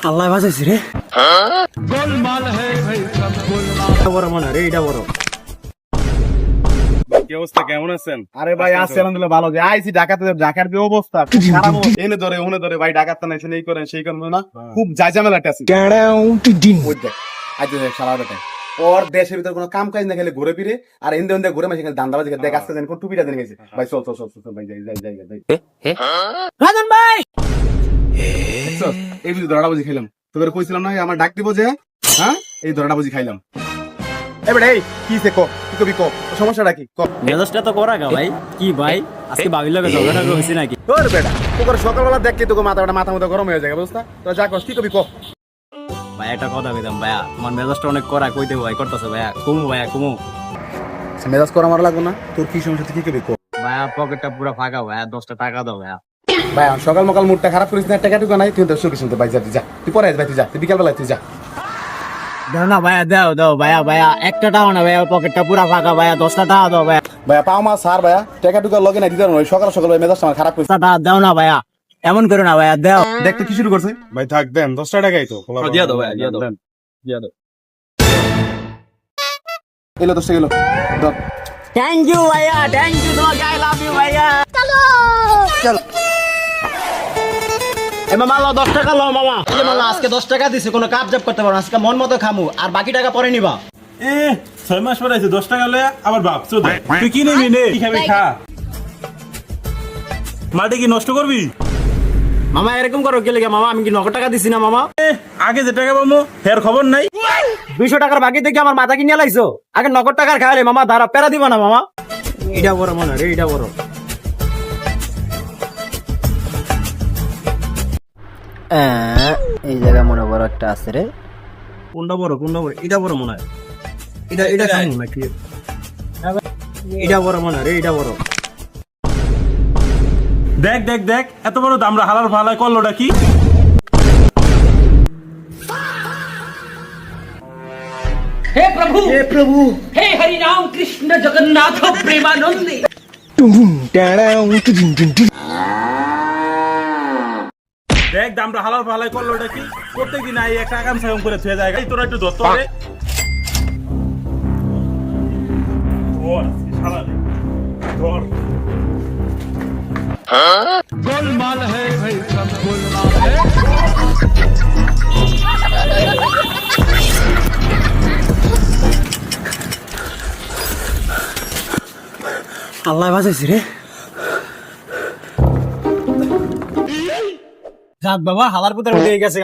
আল্লাহ বাঁচাইছি রে। বড় মনে রে, এটা বড়। কি অবস্থা, কেমন আছেন? আরে ভাই আছি আলহামদুলিল্লাহ ভালো। যে আইছি ঢাকাতে, ঢাকার যে অবস্থা খুব খারাপ অবস্থা। এনে ধরে ওনে ধরে ভাই ঢাকাতে নাইছেন, এই করেন সেই করেন না, খুব জায়জামেলাতে আছি। ওই দেখ আইতে দেখ শালা বেটা ওর দেশের ভিতর কোনো কাম কাজ না, খেলে ঘুরে ফিরে আর এন্দে এন্দে ঘুরে মাসে দান্দাবাজি করে। দেখ আজকে জানি কোন টুপিটা দেন গেছে ভাই। চল চল চল চল ভাই, যাই যাই যাই যাই। রাজন ভাই, দেখছস? এই বুঝি ধরাটা বুঝি খাইলাম। তোকে কইছিলাম না আমার ডাক দিব যে, হ্যাঁ এই ধরাটা বুঝি খাইলাম। এবারে এই কি সে কো, কি কবি কো, সমস্যাটা কি ক? মেজাজটা তো করা গা ভাই। কি ভাই, আজকে বাবির লগে ঝগড়া হইছে নাকি? তোর বেটা তোর সকালবেলা দেখলি তোকে মাথা মতো গরম হয়ে যায়, বুঝতা? তো যা কস, কি কবি ক? ভাই একটা কথা কইতাম ভাইয়া, তোমার মেজাজটা অনেক করা, কইতে ভাই করতেছে ভাইয়া। কুমু ভাইয়া কুমু। মেজাজ করা মারা লাগবে না, তোর কি সমস্যা, তুই কি কবি ক? ভাইয়া পকেটটা পুরো ফাঁকা ভাইয়া, 10টা টাকা দাও ভাইয়া। ভাই সকাল মকাল মুডটা খারাপ করিস না, টাকা টুকা নাই, তুই তো সুখী শুনতে ভাই। যা তুই যা, তুই পরে আস ভাই, তুই যা, তুই বিকাল বেলায় তুই যা। দাও না ভাইয়া, দাও দাও ভাইয়া। ভাইয়া একটা টাকা না ভাইয়া, পকেটটা পুরা ফাঁকা ভাইয়া, 10টা টাকা দাও ভাইয়া। ভাইয়া পাও মা সার ভাইয়া, টাকা টুকা লগে নাই দিতে পারবো। সকাল সকাল ভাই মেজাজটা আমার খারাপ করিস। 10টা টাকা দাও না ভাইয়া, এমন করো না ভাইয়া, দাও। দেখতে কি শুরু করছে ভাই থাক দেন, 10 টাকাই তো। দিয়া দাও ভাইয়া, দিয়া দাও। দিয়া দাও। এলো 10 টাকা এলো ধর। থ্যাংক ইউ ভাইয়া, থ্যাংক ইউ তোমাকে, আই লাভ ইউ ভাইয়া। চলো চলো। এ মামা লো 10 টাকা লো মামা। এই মামা আজকে 10 টাকা দিছে, কোনো কাজ জব করতে পারো না, আজকে মন মতো খামু, আর বাকি টাকা পরে নিবা। 6 মাস পরে আছে, 10 টাকা লয়ে আবার বাপ চোদে। তুই কি নিবি নে, কি খাবি খা। মাটি কি নষ্ট করবি? মামা এরকম করো কি লাগে মামা? আমি কি 9 টাকা দিছি না মামা? আগে যে টাকা পাবো ফের খবর নাই। 200 টাকার বাকি থেকে আমার মাথা কিনে লাইছো। আগে 9 টাকার খাইলে মামা, দাঁড়া পেরা দিবা না মামা। এটা বড় মনে রে, এটা বড়। এই জায়গায় মনে বড় একটা আছে রে। কোনটা বড়, কোনটা বড়? এটা বড় মনে হয়। এটা এটা খামু নাকি? এটা বড় মনে রে, এটা বড়। দেখ দেখ দেখ, এত বড় দামরা হালাল ফালাই করলোটা কি? हे प्रभु हे हरि राम कृष्ण जगन्नाथ प्रेमानंदी। দেখ দামরা হালাল ফালাই করলোটা কি? প্রত্যেকদিন আই একটা আগাম সাগম করে থুয়ে যায়। এই তোরা একটু ধরতে হবে। ধর শালা রে, ধর। गोलमाल है भाई, सब गोलमाल है। আল্লাহ বাঁচাইছি রে। যাক বাবা, হালার পুতার উঠে গেছে।